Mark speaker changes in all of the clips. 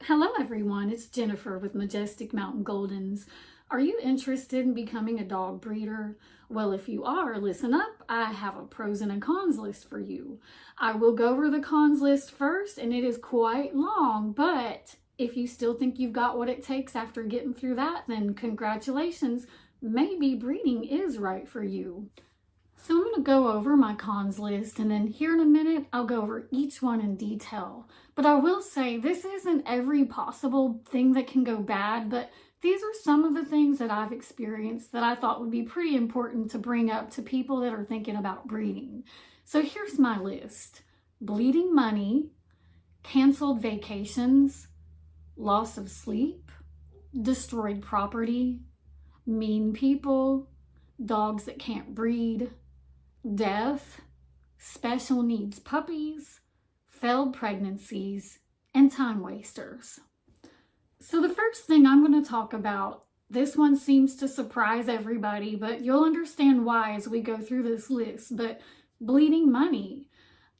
Speaker 1: Hello everyone, it's Jennifer with Majestic Mountain Goldens. Are you interested in becoming a dog breeder? Well, if you are, listen up. I have a pros and a cons list for you. I will go over the cons list first, and it is quite long, but if you still think you've got what it takes after getting through that, then congratulations. Maybe breeding is right for you. So I'm going to go over my cons list, and then here in a minute, I'll go over each one in detail. But I will say this isn't every possible thing that can go bad, but these are some of the things that I've experienced that I thought would be pretty important to bring up to people that are thinking about breeding. So here's my list: bleeding money, canceled vacations, loss of sleep, destroyed property, mean people, dogs that can't breed, death, special needs puppies, failed pregnancies, and time wasters. So the first thing I'm going to talk about, this one seems to surprise everybody, but you'll understand why as we go through this list, but bleeding money.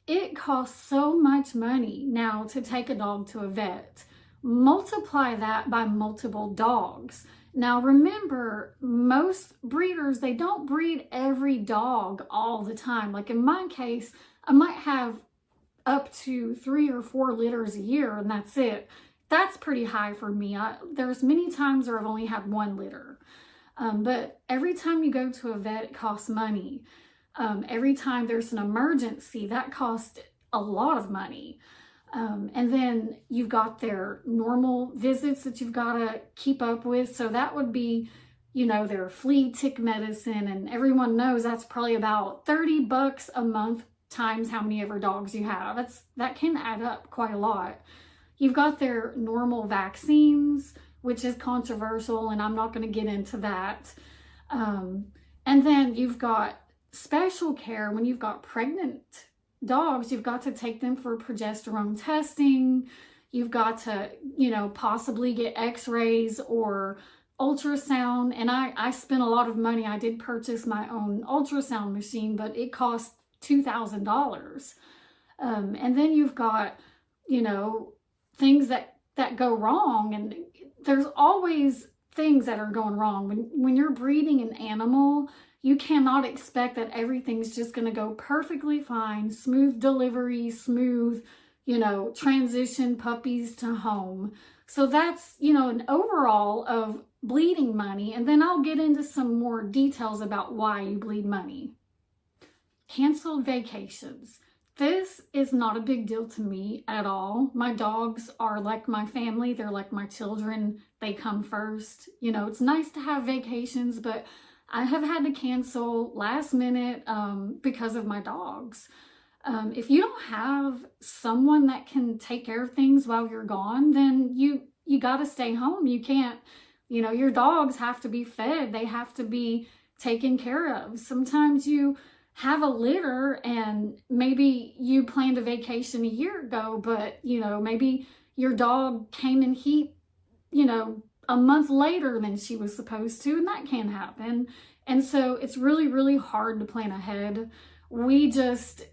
Speaker 1: It costs so much money now to take a dog to a vet. Multiply that by multiple dogs. Now remember, most breeders, they don't breed every dog all the time. Like in my case, I might have up to 3 or 4 litters a year, and that's it. That's pretty high for me. There's many times where I've only had 1 litter. But every time you go to a vet, it costs money. Every time there's an emergency, that costs a lot of money. And then you've got their normal visits that you've got to keep up with. So that would be, their flea tick medicine. And everyone knows that's probably about $30 a month times how many ever dogs you have. That can add up quite a lot. You've got their normal vaccines, which is controversial, and I'm not going to get into that. And then you've got special care when you've got pregnant dogs. You've got to take them for progesterone testing. You've got to, possibly get x-rays or ultrasound. And I spent a lot of money. I did purchase my own ultrasound machine, but it cost $2,000. And then you've got, things that go wrong. And there's always things that are going wrong. When you're breeding an animal, you cannot expect that everything's just going to go perfectly fine, smooth delivery, smooth, transition puppies to home. So that's, an overall of bleeding money. And then I'll get into some more details about why you bleed money. Canceled vacations. This is not a big deal to me at all. My dogs are like my family. They're like my children. They come first. It's nice to have vacations, but I have had to cancel last minute because of my dogs. If you don't have someone that can take care of things while you're gone, then you got to stay home. You can't, your dogs have to be fed. They have to be taken care of. Sometimes you have a litter and maybe you planned a vacation a year ago, but, maybe your dog came in heat, a month later than she was supposed to, and that can happen. And so it's really, really hard to plan ahead. We just,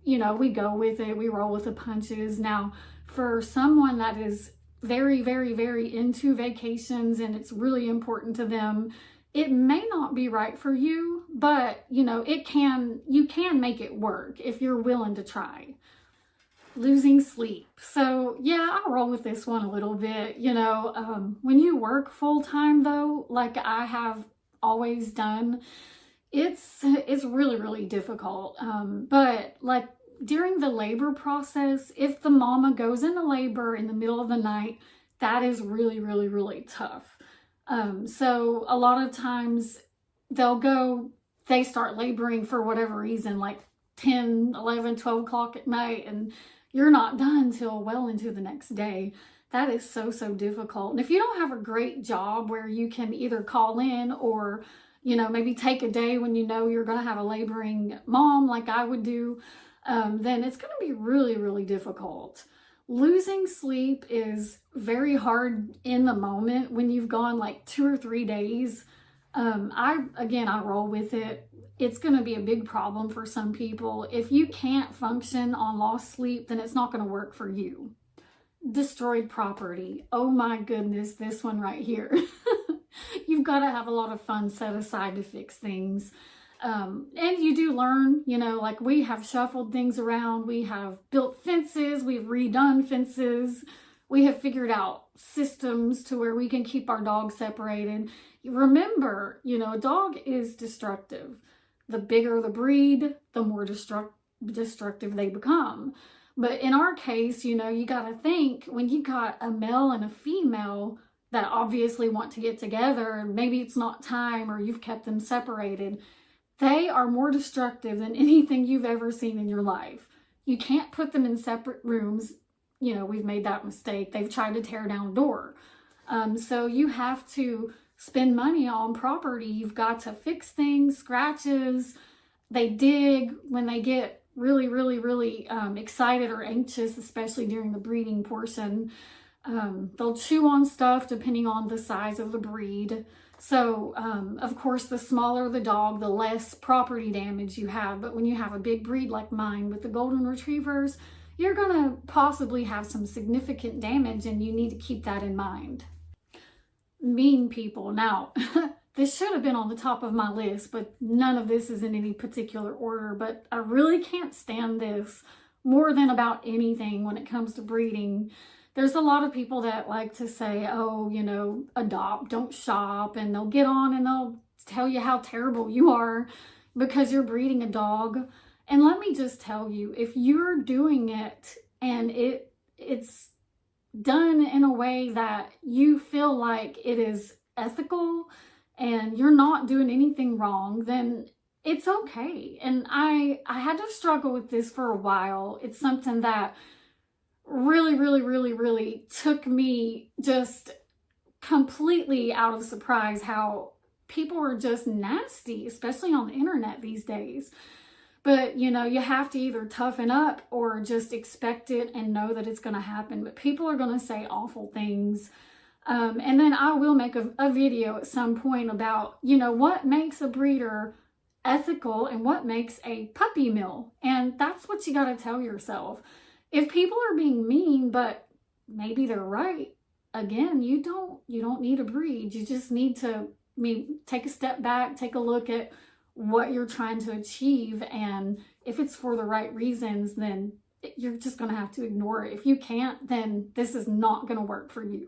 Speaker 1: we go with it. We roll with the punches. Now, for someone that is very, very, very into vacations and it's really important to them, it may not be right for you, but, you can make it work if you're willing to try. Losing sleep. So yeah, I'll roll with this one a little bit. When you work full time though, like I have always done, it's really, really difficult. But like during the labor process, if the mama goes into labor in the middle of the night, that is really, really, really tough. So a lot of times they start laboring for whatever reason, like 10, 11, 12 o'clock at night, and you're not done till well into the next day. That is so, so difficult. And if you don't have a great job where you can either call in or, maybe take a day when you're going to have a laboring mom like I would do, then it's going to be really, really difficult. Losing sleep is very hard in the moment when you've gone like 2 or 3 days. I roll with it. It's going to be a big problem for some people. If you can't function on lost sleep, then it's not going to work for you. destroyed property. Oh my goodness, this one right here. You've got to have a lot of funds set aside to fix things. And you do learn, you know, like we have shuffled things around. We have built fences. We've redone fences. We have figured out systems to where we can keep our dogs separated. Remember, you know, a dog is destructive. The bigger the breed, the more destructive they become. But in our case, you know, you got to think when you got a male and a female that obviously want to get together, and maybe it's not time or you've kept them separated, they are more destructive than anything you've ever seen in your life. You can't put them in separate rooms. You know, we've made that mistake. They've tried to tear down a door. So you have to spend money on property. You've got to fix things, scratches. They dig when they get really, really, really excited or anxious, especially during the breeding portion. They'll chew on stuff depending on the size of the breed. So, of course, the smaller the dog, the less property damage you have. But when you have a big breed like mine with the Golden Retrievers, you're going to possibly have some significant damage, and you need to keep that in mind. Mean people. Now, this should have been on the top of my list, but none of this is in any particular order. But I really can't stand this more than about anything when it comes to breeding. There's a lot of people that like to say, oh, you know, adopt, don't shop, and they'll get on and they'll tell you how terrible you are because you're breeding a dog. And let me just tell you, if you're doing it and it's done in a way that you feel like it is ethical and you're not doing anything wrong, then it's okay. And I had to struggle with this for a while. It's something that really, really, really, really took me just completely out of surprise how people are just nasty, especially on the internet these days. But, you know, you have to either toughen up or just expect it and know that it's going to happen. But people are going to say awful things. And then I will make a video at some point about, you know, what makes a breeder ethical and what makes a puppy mill. And that's what you got to tell yourself. If people are being mean, but maybe they're right, again, you don't need a breed. You just need to take a step back, take a look at what you're trying to achieve, and if it's for the right reasons, then you're just going to have to ignore it. If you can't, then this is not going to work for you.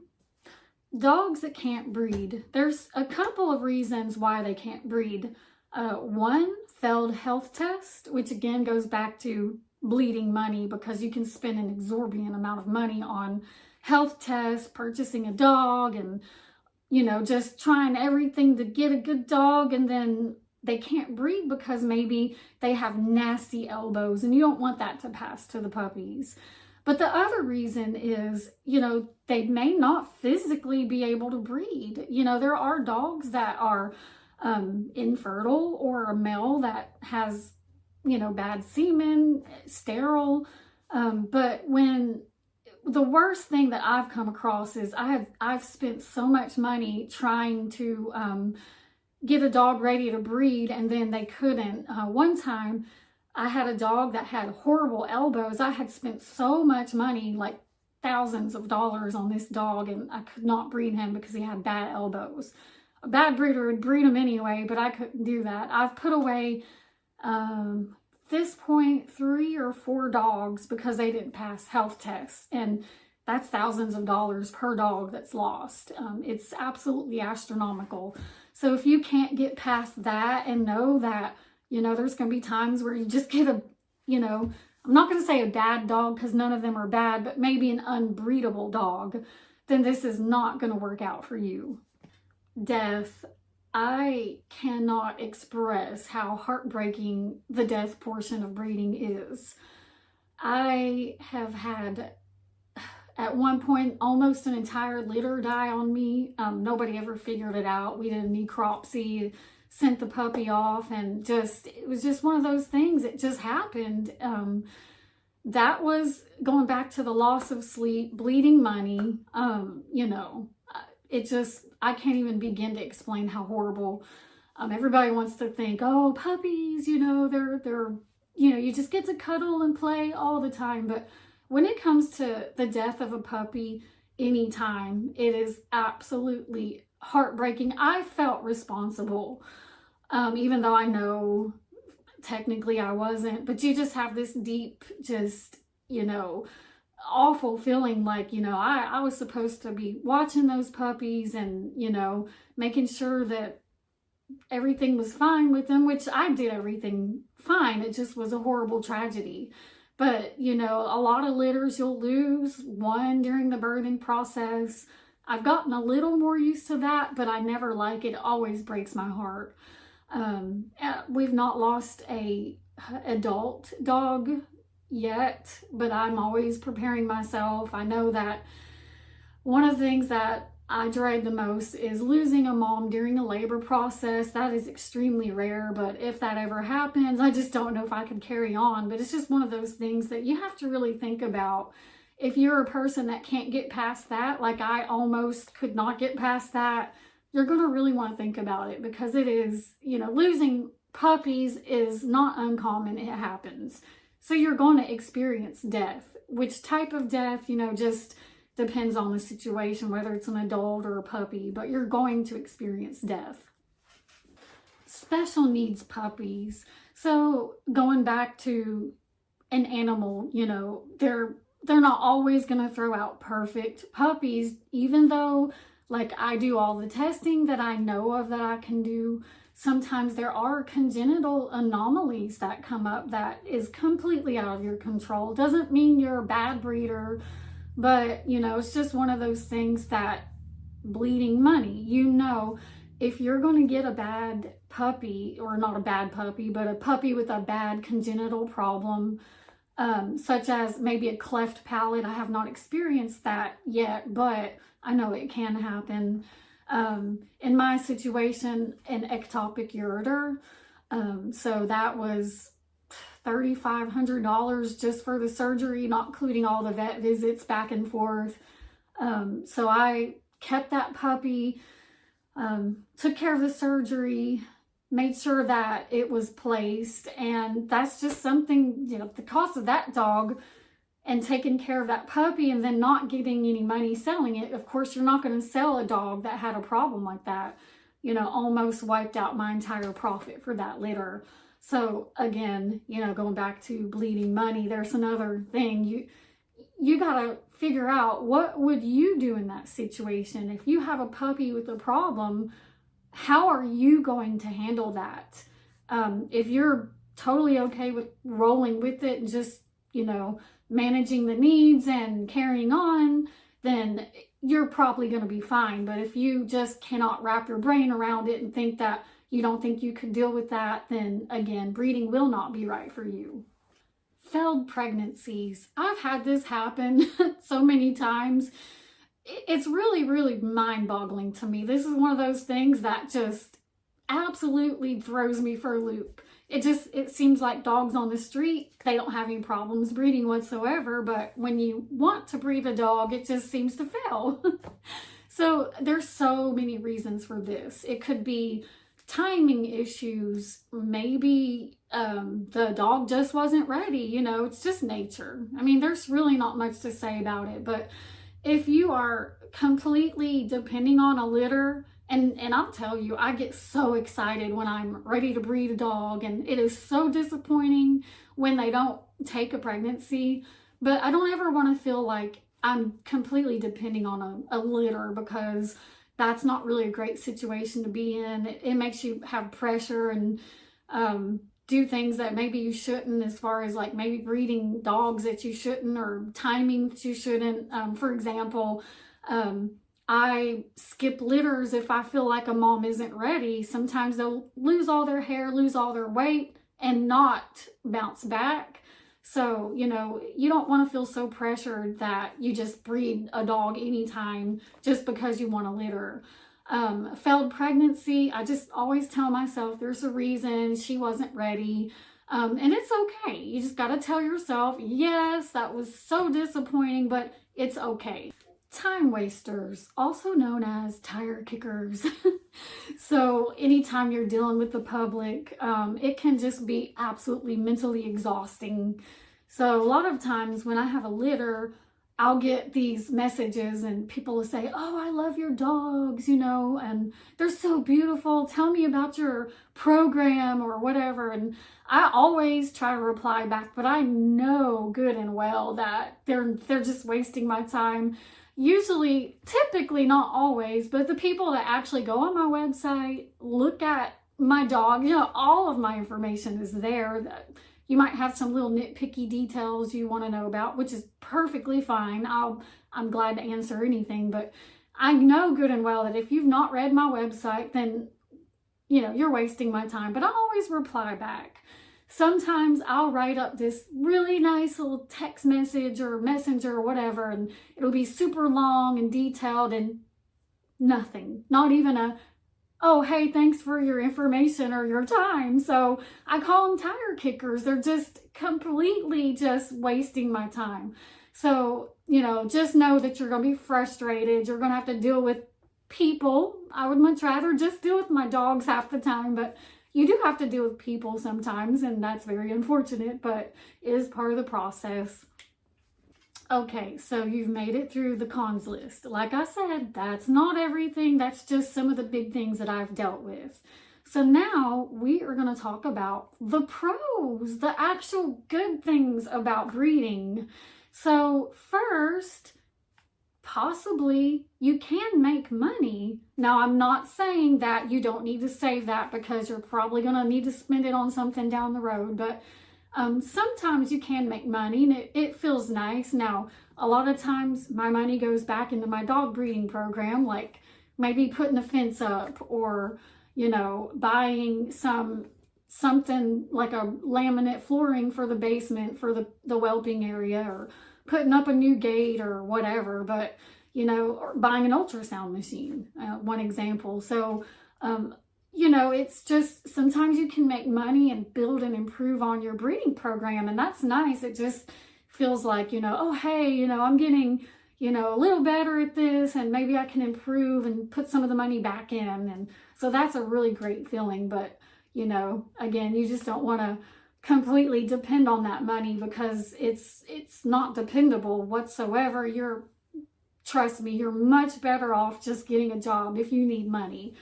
Speaker 1: Dogs that can't breed. There's a couple of reasons why they can't breed. One, failed health test, which again goes back to bleeding money, because you can spend an exorbitant amount of money on health tests, purchasing a dog, and, you know, just trying everything to get a good dog, and then they can't breed because maybe they have nasty elbows, and you don't want that to pass to the puppies. But the other reason is, you know, they may not physically be able to breed. You know, there are dogs that are infertile, or a male that has, you know, bad semen, sterile. But when the worst thing that I've come across is I've spent so much money trying to get a dog ready to breed, and then they couldn't. One time I had a dog that had horrible elbows. I had spent so much money, like thousands of dollars on this dog, and I could not breed him because he had bad elbows. A bad breeder would breed him anyway, but I couldn't do that. I've put away, this point, 3 or 4 dogs because they didn't pass health tests, and that's thousands of dollars per dog that's lost. It's absolutely astronomical. So if you can't get past that and know that, you know, there's going to be times where you just get a, you know, I'm not going to say a bad dog because none of them are bad, but maybe an unbreedable dog, then this is not going to work out for you. Death. I cannot express how heartbreaking the death portion of breeding is. I have had, at one point, almost an entire litter die on me. Nobody ever figured it out. We did a necropsy, sent the puppy off, and it was just one of those things. It just happened. That was going back to the loss of sleep, bleeding money. You know, I can't even begin to explain how horrible. Everybody wants to think, oh, puppies, you know, they're, you know, you just get to cuddle and play all the time. But when it comes to the death of a puppy, anytime, it is absolutely heartbreaking. I felt responsible, even though I know technically I wasn't, but you just have this deep, just, awful feeling like, I was supposed to be watching those puppies and, making sure that everything was fine with them, which I did everything fine. It just was a horrible tragedy. But, a lot of litters you'll lose one during the birthing process. I've gotten a little more used to that, but I never like it. It always breaks my heart. We've not lost a adult dog yet, but I'm always preparing myself. I know that one of the things that I dread the most is losing a mom during a labor process. That is extremely rare, but if that ever happens, I just don't know if I could carry on. But it's just one of those things that you have to really think about. If you're a person that can't get past that, like I almost could not get past that, you're going to really want to think about it, because it is, losing puppies is not uncommon. It happens. So you're going to experience death. Which type of death, just depends on the situation, whether it's an adult or a puppy, but you're going to experience death. Special needs puppies. So going back to an animal, they're not always going to throw out perfect puppies, even though like I do all the testing that I know of that I can do. Sometimes there are congenital anomalies that come up that is completely out of your control. Doesn't mean you're a bad breeder, but it's just one of those things that bleeding money. If you're going to get a bad puppy, or not a bad puppy, but a puppy with a bad congenital problem, such as maybe a cleft palate. I have not experienced that yet, but I know it can happen. In my situation, an ectopic ureter. So that was $3,500 just for the surgery, not including all the vet visits back and forth. So I kept that puppy, took care of the surgery, made sure that it was placed. And that's just something, the cost of that dog and taking care of that puppy and then not getting any money selling it. Of course, you're not going to sell a dog that had a problem like that. Almost wiped out my entire profit for that litter. So again, going back to bleeding money, there's another thing. You got to figure out, what would you do in that situation? If you have a puppy with a problem, how are you going to handle that? If you're totally okay with rolling with it and just, managing the needs and carrying on, then you're probably going to be fine. But if you just cannot wrap your brain around it and think that you don't think you could deal with that, then again, breeding will not be right for you. Failed pregnancies. I've had this happen so many times. It's really, really mind-boggling to me. This is one of those things that just absolutely throws me for a loop. It seems like dogs on the street, they don't have any problems breeding whatsoever, but when you want to breed a dog, it just seems to fail. So there's so many reasons for this. It could be timing issues. Maybe the dog just wasn't ready. It's just nature. I mean, there's really not much to say about it, but if you are completely depending on a litter, and I'll tell you, I get so excited when I'm ready to breed a dog, and it is so disappointing when they don't take a pregnancy. But I don't ever want to feel like I'm completely depending on a litter, because that's not really a great situation to be in. It makes you have pressure and do things that maybe you shouldn't, as far as like maybe breeding dogs that you shouldn't, or timing that you shouldn't. For example, I skip litters if I feel like a mom isn't ready. Sometimes they'll lose all their hair, lose all their weight, and not bounce back. So, you don't want to feel so pressured that you just breed a dog anytime just because you want a litter. Failed pregnancy, I just always tell myself there's a reason, she wasn't ready. And it's okay. You just got to tell yourself, yes, that was so disappointing, but it's okay. Time wasters, also known as tire kickers. So anytime you're dealing with the public, it can just be absolutely mentally exhausting. So a lot of times when I have a litter, I'll get these messages and people will say, "Oh, I love your dogs, and they're so beautiful. Tell me about your program," or whatever. And I always try to reply back, but I know good and well that they're just wasting my time. Usually, typically, not always, but the people that actually go on my website, look at my dog, all of my information is there. That you might have some little nitpicky details you want to know about, which is perfectly fine. I'm glad to answer anything, but I know good and well that if you've not read my website, then you're wasting my time. But I always reply back. Sometimes I'll write up this really nice little text message or messenger or whatever, and it'll be super long and detailed and nothing, not even a, "Oh, hey, thanks for your information or your time." So I call them tire kickers. They're just completely just wasting my time. So, just know that you're going to be frustrated. You're going to have to deal with people. I would much rather just deal with my dogs half the time, but you do have to deal with people sometimes, and that's very unfortunate, but it is part of the process. Okay, so you've made it through the cons list. Like I said, that's not everything. That's just some of the big things that I've dealt with. So now we are going to talk about the pros, the actual good things about breeding. So first, possibly you can make money. Now, I'm not saying that you don't need to save that because you're probably going to need to spend it on something down the road, but sometimes you can make money and it feels nice. Now, a lot of times my money goes back into my dog breeding program, like maybe putting a fence up or, buying something like a laminate flooring for the basement for the whelping area, or putting up a new gate or whatever, but, or buying an ultrasound machine, one example. So, it's just sometimes you can make money and build and improve on your breeding program, and that's nice. It just feels like, oh, hey, I'm getting, a little better at this, and maybe I can improve and put some of the money back in. And so that's a really great feeling. But, again, you just don't want to completely depend on that money because it's not dependable whatsoever. Trust me, you're much better off just getting a job if you need money.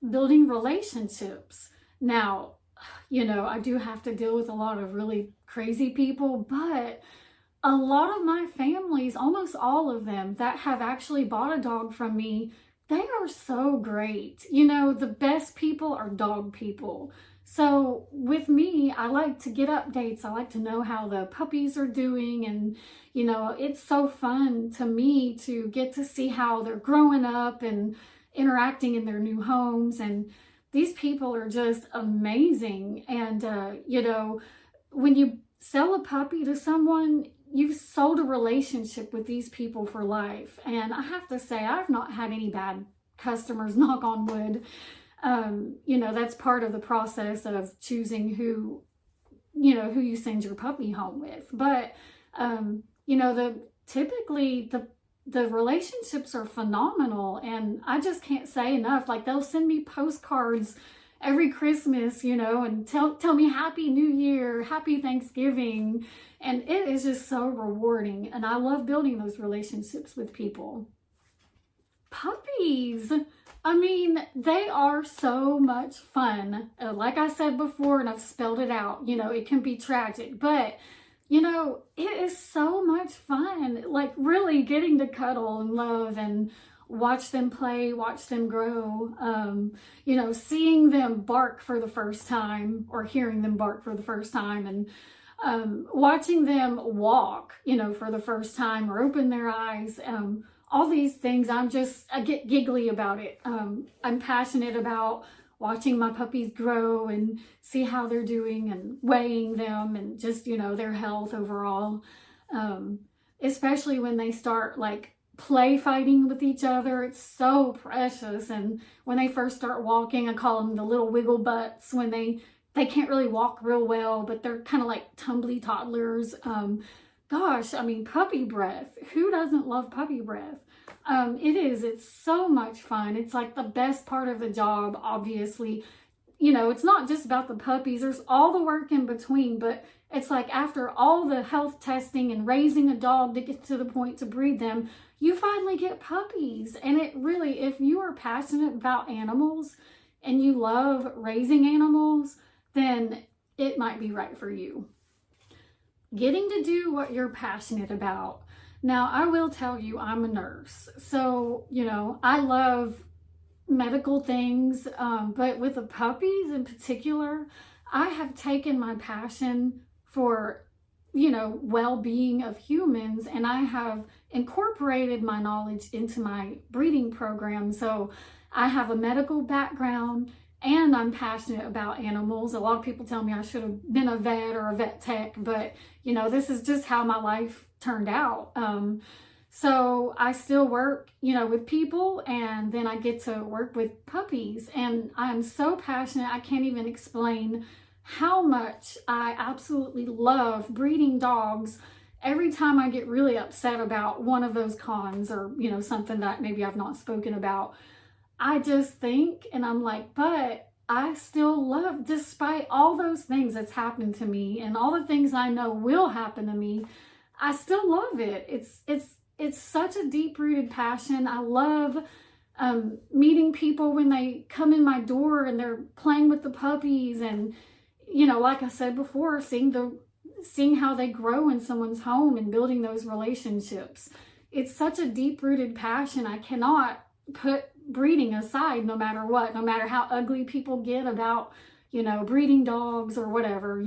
Speaker 1: Building relationships. Now, I do have to deal with a lot of really crazy people, but a lot of my families, almost all of them that have actually bought a dog from me, they are so great. The best people are dog people. So with me, I like to get updates. I like to know how the puppies are doing. And, it's so fun to me to get to see how they're growing up and interacting in their new homes. And these people are just amazing. And, when you sell a puppy to someone, you've sold a relationship with these people for life. And I have to say, I've not had any bad customers, knock on wood. That's part of the process of choosing who you send your puppy home with. But, typically the relationships are phenomenal, and I just can't say enough. Like, they'll send me postcards every Christmas, and tell me Happy New Year, Happy Thanksgiving. And it is just so rewarding. And I love building those relationships with people. Puppies. I mean, they are so much fun. Like I said before, and I've spelled it out, it can be tragic, but it is so much fun. Like, really getting to cuddle and love and watch them play, watch them grow, seeing them bark for the first time or hearing them bark for the first time, and watching them walk, for the first time or open their eyes. All these things, I get giggly about it. I'm passionate about watching my puppies grow and see how they're doing and weighing them and just, their health overall. Especially when they start like play fighting with each other. It's so precious. And when they first start walking, I call them the little wiggle butts, when they can't really walk real well, but they're kind of like tumbly toddlers. Gosh, I mean, puppy breath. Who doesn't love puppy breath? It's so much fun. It's like the best part of the job, obviously. It's not just about the puppies. There's all the work in between, but It's like after all the health testing and raising a dog to get to the point to breed them, you finally get puppies. And it really, if you are passionate about animals and you love raising animals, then it might be right for you. Getting to do what you're passionate about. Now, I will tell you, I'm a nurse. So, I love medical things, but with the puppies in particular, I have taken my passion for, well-being of humans, and I have incorporated my knowledge into my breeding program. So I have a medical background and I'm passionate about animals. A lot of people tell me I should have been a vet or a vet tech, but this is just how my life turned out. So I still work, with people, and then I get to work with puppies, and I'm so passionate. I can't even explain how much I absolutely love breeding dogs. Every time I get really upset about one of those cons or, something that maybe I've not spoken about, I just think, and I'm like, but I still love, despite all those things that's happened to me and all the things I know will happen to me, I still love it. It's such a deep-rooted passion. I love meeting people when they come in my door and they're playing with the puppies, and like I said before, seeing how they grow in someone's home and building those relationships. It's such a deep-rooted passion. I cannot put breeding aside, no matter what, no matter how ugly people get about, breeding dogs or whatever,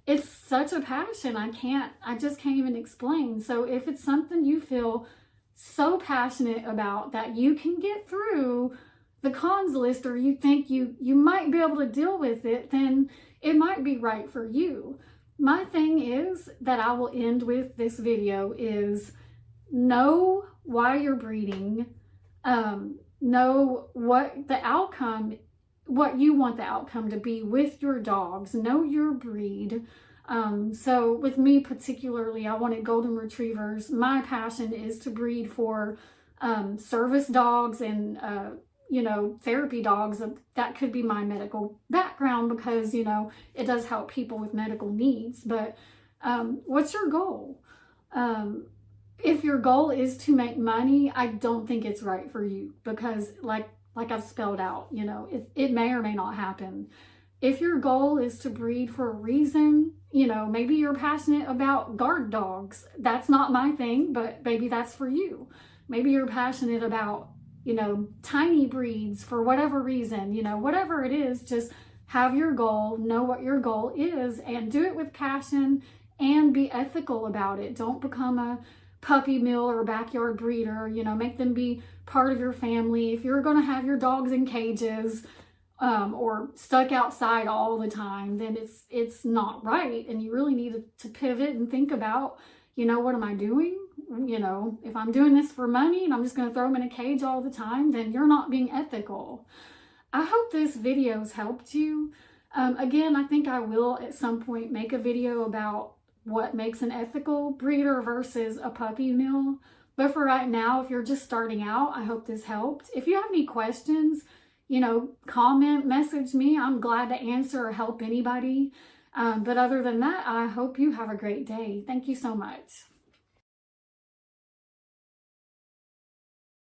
Speaker 1: it's such a passion. I just can't even explain. So if it's something you feel so passionate about that you can get through the cons list, or you think you might be able to deal with it, then it might be right for you. My thing is that I will end with this video is know why you're breeding, know what you want the outcome to be with your dogs, know your breed. So with me particularly, I wanted golden retrievers. My passion is to breed for service dogs and therapy dogs. That could be my medical background because it does help people with medical needs. But what's your goal? If your goal is to make money, I don't think it's right for you, because like I've spelled out, it may or may not happen. If your goal is to breed for a reason, maybe you're passionate about guard dogs. That's not my thing, but maybe that's for you. Maybe you're passionate about, tiny breeds for whatever reason, whatever it is, just have your goal, know what your goal is, and do it with passion and be ethical about it. Don't become a puppy mill or a backyard breeder, make them be part of your family. If you're going to have your dogs in cages or stuck outside all the time, then it's not right. And you really need to pivot and think about, what am I doing? If I'm doing this for money and I'm just going to throw them in a cage all the time, then you're not being ethical. I hope this video's helped you. Again, I think I will at some point make a video about what makes an ethical breeder versus a puppy mill. But for right now, if you're just starting out, I hope this helped. If you have any questions, comment, message me. I'm glad to answer or help anybody. But other than that, I hope you have a great day. Thank you so much.